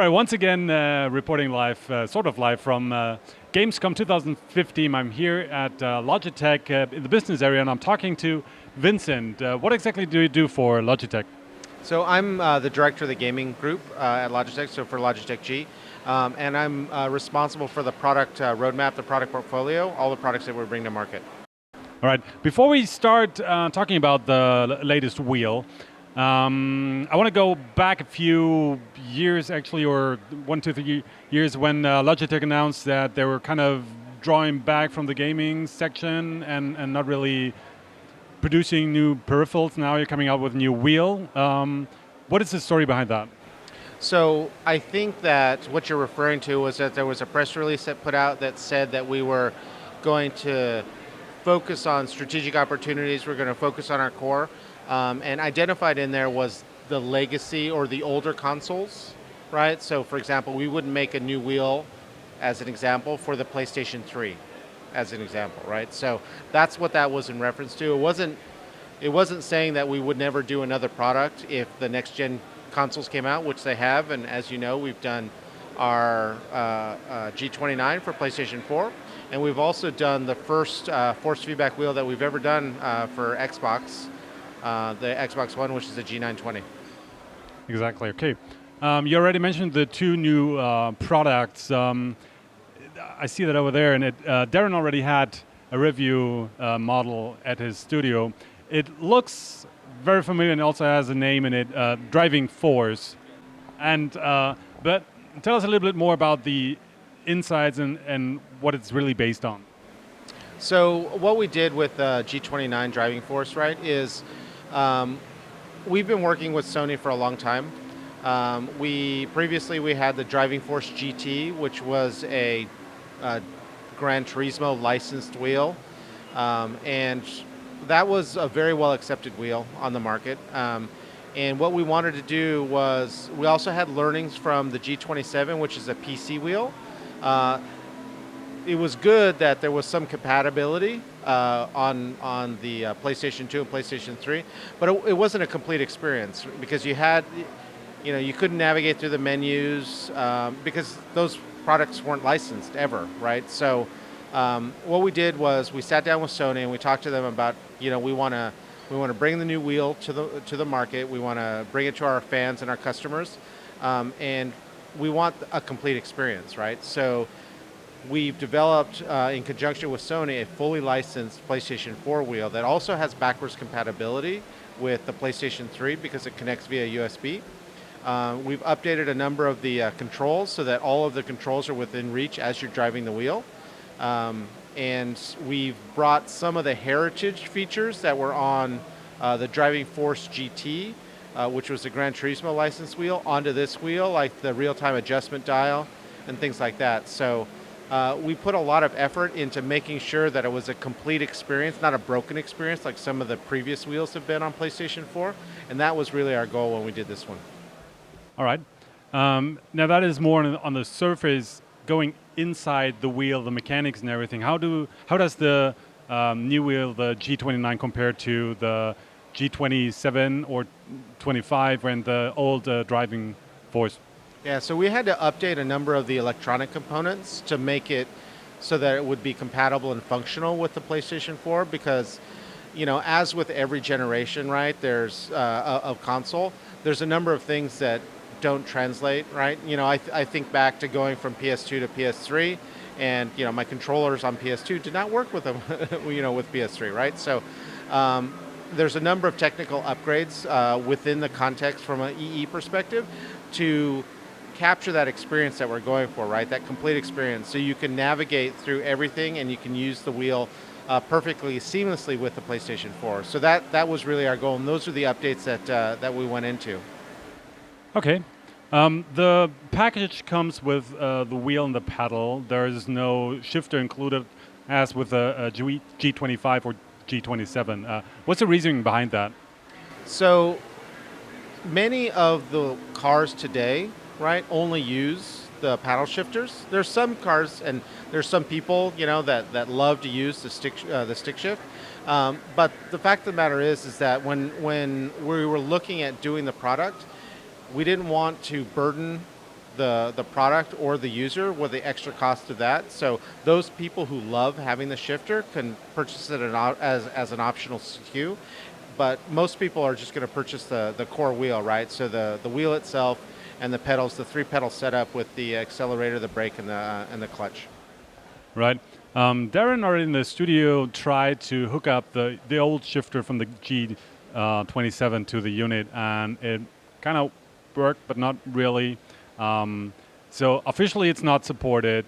All right, once again, reporting live, sort of live from Gamescom 2015. I'm here at Logitech in the business area, and I'm talking to Vincent. What exactly do you do for Logitech? So I'm the director of the gaming group at Logitech, so for Logitech G. And I'm responsible for the product roadmap, the product portfolio, all the products that we bring to market. All right, before we start talking about the latest wheel, I want to go back a few years, actually, or 1, 2, 3 years when Logitech announced that they were kind of drawing back from the gaming section and not really producing new peripherals. Now you're coming out with a new wheel. What is the story behind that? So I think that what you're referring to was that there was a press release that put out that said that we were going to focus on strategic opportunities, we're going to focus on our core, and identified in there was the legacy or the older consoles, right? So for example, we wouldn't make a new wheel as an example for the PlayStation 3 as an example, right? So that's what that was in reference to. It wasn't saying that we would never do another product if the next gen consoles came out, which they have, and as you know, we've done our G29 for PlayStation 4, and we've also done the first force feedback wheel that we've ever done for Xbox, the Xbox One, which is the G920. Exactly. Okay. You already mentioned the two new products. I see that over there, and Darren already had a review model at his studio. It looks very familiar and also has a name in it, Driving Force. And but tell us a little bit more about the insights and what it's really based on. So what we did with G29 Driving Force, right, is we've been working with Sony for a long time. We previously had the Driving Force GT, which was a Gran Turismo licensed wheel, and that was a very well accepted wheel on the market. And what we wanted to do was, we also had learnings from the G27, which is a PC wheel. It was good that there was some compatibility on the PlayStation 2 and PlayStation 3, but it wasn't a complete experience because you couldn't navigate through the menus because those products weren't licensed ever, right? So what we did was we sat down with Sony and we talked to them about, we want to bring the new wheel to the market. We want to bring it to our fans and our customers, and we want a complete experience, right? So we've developed, in conjunction with Sony, a fully licensed PlayStation 4 wheel that also has backwards compatibility with the PlayStation 3 because it connects via USB. We've updated a number of the controls so that all of the controls are within reach as you're driving the wheel. And we've brought some of the heritage features that were on the Driving Force GT, which was the Gran Turismo license wheel, onto this wheel, like the real-time adjustment dial and things like that. So we put a lot of effort into making sure that it was a complete experience, not a broken experience like some of the previous wheels have been on PlayStation 4, and that was really our goal when we did this one. All right. Now that is more on the surface, going inside the wheel, the mechanics and everything. How does the new wheel, the G29, compare to the G27 or 25 and the old Driving Force? Yeah, so we had to update a number of the electronic components to make it so that it would be compatible and functional with the PlayStation 4 because, as with every generation, right, there's of console, there's a number of things that don't translate, right? I think back to going from PS2 to PS3, and my controllers on PS2 did not work with them, with PS3, right? So there's a number of technical upgrades within the context from an EE perspective to capture that experience that we're going for, right? That complete experience, so you can navigate through everything and you can use the wheel perfectly seamlessly with the PlayStation 4. So that was really our goal, and those are the updates that we went into. Okay. The package comes with the wheel and the pedal. There is no shifter included as with a G25 or G27. What's the reasoning behind that? So many of the cars today, right, only use the paddle shifters. There's some cars and there's some people, that love to use the stick shift. But the fact of the matter is that when we were looking at doing the product, we didn't want to burden the product or the user with the extra cost of that. So those people who love having the shifter can purchase it as an optional SKU, but most people are just going to purchase the core wheel, right? So the wheel itself and the pedals, the 3 pedal setup with the accelerator, the brake, and the clutch. Right. Darren already in the studio tried to hook up the old shifter from the G27 to the unit, and it kind of worked, but not really. So officially, it's not supported.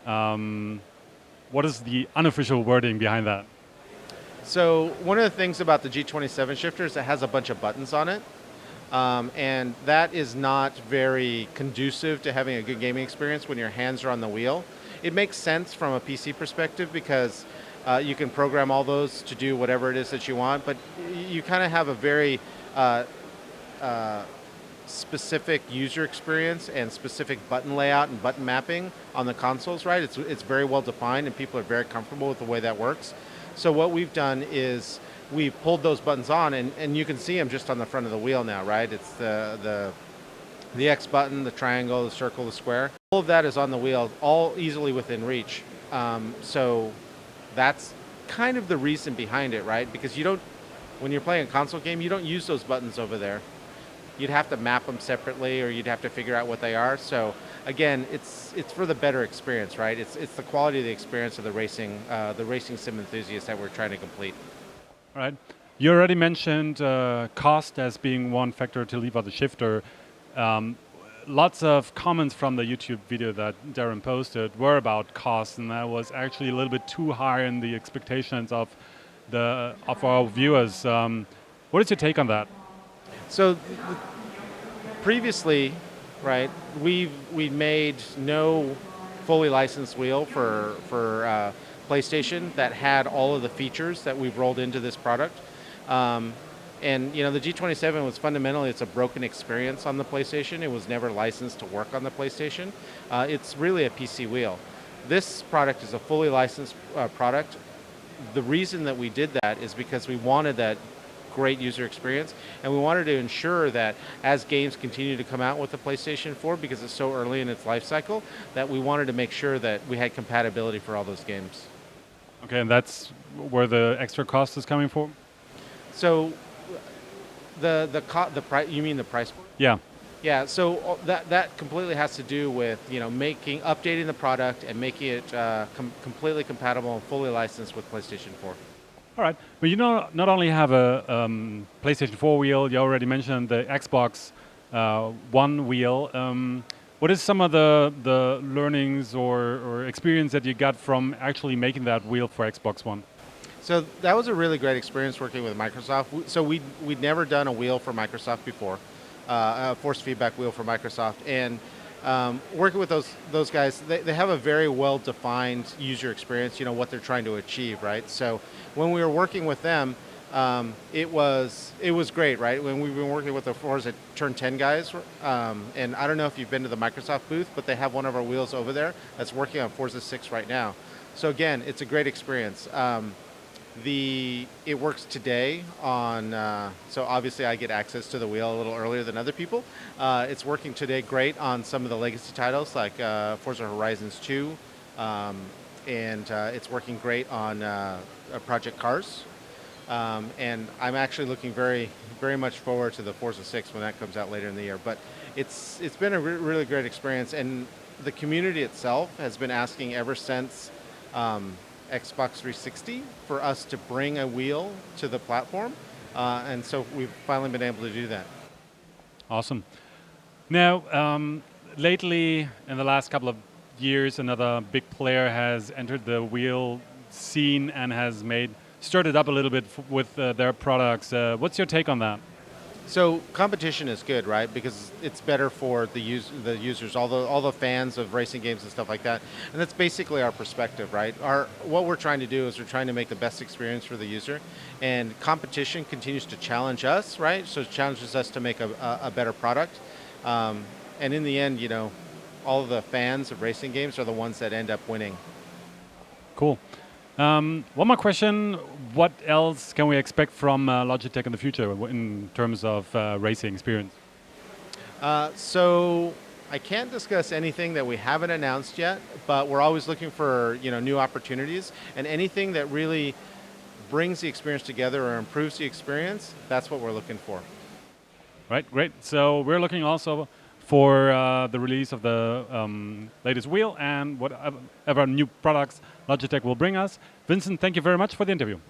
What is the unofficial wording behind that? So one of the things about the G27 shifter is it has a bunch of buttons on it. And that is not very conducive to having a good gaming experience when your hands are on the wheel. It makes sense from a PC perspective because you can program all those to do whatever it is that you want, but you kind of have a very specific user experience and specific button layout and button mapping on the consoles, right? It's very well defined and people are very comfortable with the way that works. So what we've done is we've pulled those buttons on, and you can see them just on the front of the wheel now, right? It's the X button, the triangle, the circle, the square. All of that is on the wheel, all easily within reach. So that's kind of the reason behind it, right? Because when you're playing a console game, you don't use those buttons over there. You'd have to map them separately, or you'd have to figure out what they are. So again, it's for the better experience, right? It's the quality of the experience of the racing sim enthusiast that we're trying to complete. All right. You already mentioned cost as being one factor to leave out the shifter. Lots of comments from the YouTube video that Darren posted were about cost, and that was actually a little bit too high in the expectations of our viewers. What is your take on that? So previously, right, we made no fully licensed wheel for PlayStation that had all of the features that we've rolled into this product. And the G27 was fundamentally, it's a broken experience on the PlayStation. It was never licensed to work on the PlayStation. It's really a PC wheel. This product is a fully licensed product. The reason that we did that is because we wanted that great user experience, and we wanted to ensure that as games continue to come out with the PlayStation 4, because it's so early in its life cycle, that we wanted to make sure that we had compatibility for all those games. Okay, and that's where the extra cost is coming from? So the price, you mean the price point? Yeah. Yeah, so that completely has to do with updating the product and making it completely compatible and fully licensed with PlayStation 4. All right, but not only have a PlayStation 4 wheel, you already mentioned the Xbox One wheel. What is some of the learnings or experience that you got from actually making that wheel for Xbox One? So that was a really great experience working with Microsoft. So we'd never done a wheel for Microsoft before, a force feedback wheel for Microsoft, and working with those guys, they have a very well-defined user experience, what they're trying to achieve, right? So when we were working with them, it was great, right? When we've been working with the Forza Turn 10 guys, and I don't know if you've been to the Microsoft booth, but they have one of our wheels over there that's working on Forza 6 right now. So again, it's a great experience. It works today on, so obviously I get access to the wheel a little earlier than other people. It's working today great on some of the legacy titles like Forza Horizons 2, and it's working great on Project Cars. And I'm actually looking very, very much forward to the Forza 6 when that comes out later in the year. But it's been a really great experience, and the community itself has been asking ever since Xbox 360 for us to bring a wheel to the platform, and so we've finally been able to do that. Awesome. Now, lately, in the last couple of years, another big player has entered the wheel scene and has stirred it up a little bit with their products. What's your take on that? So competition is good, right? Because it's better for the users, all the fans of racing games and stuff like that. And that's basically our perspective, right? What we're trying to do is we're trying to make the best experience for the user, and competition continues to challenge us, right? So it challenges us to make a better product. And in the end, all of the fans of racing games are the ones that end up winning. Cool. One more question. What else can we expect from Logitech in the future in terms of racing experience? So I can't discuss anything that we haven't announced yet, but we're always looking for new opportunities, and anything that really brings the experience together or improves the experience, that's what we're looking for. Right, great. So we're looking also for the release of the latest wheel and whatever new products Logitech will bring us. Vincent, thank you very much for the interview.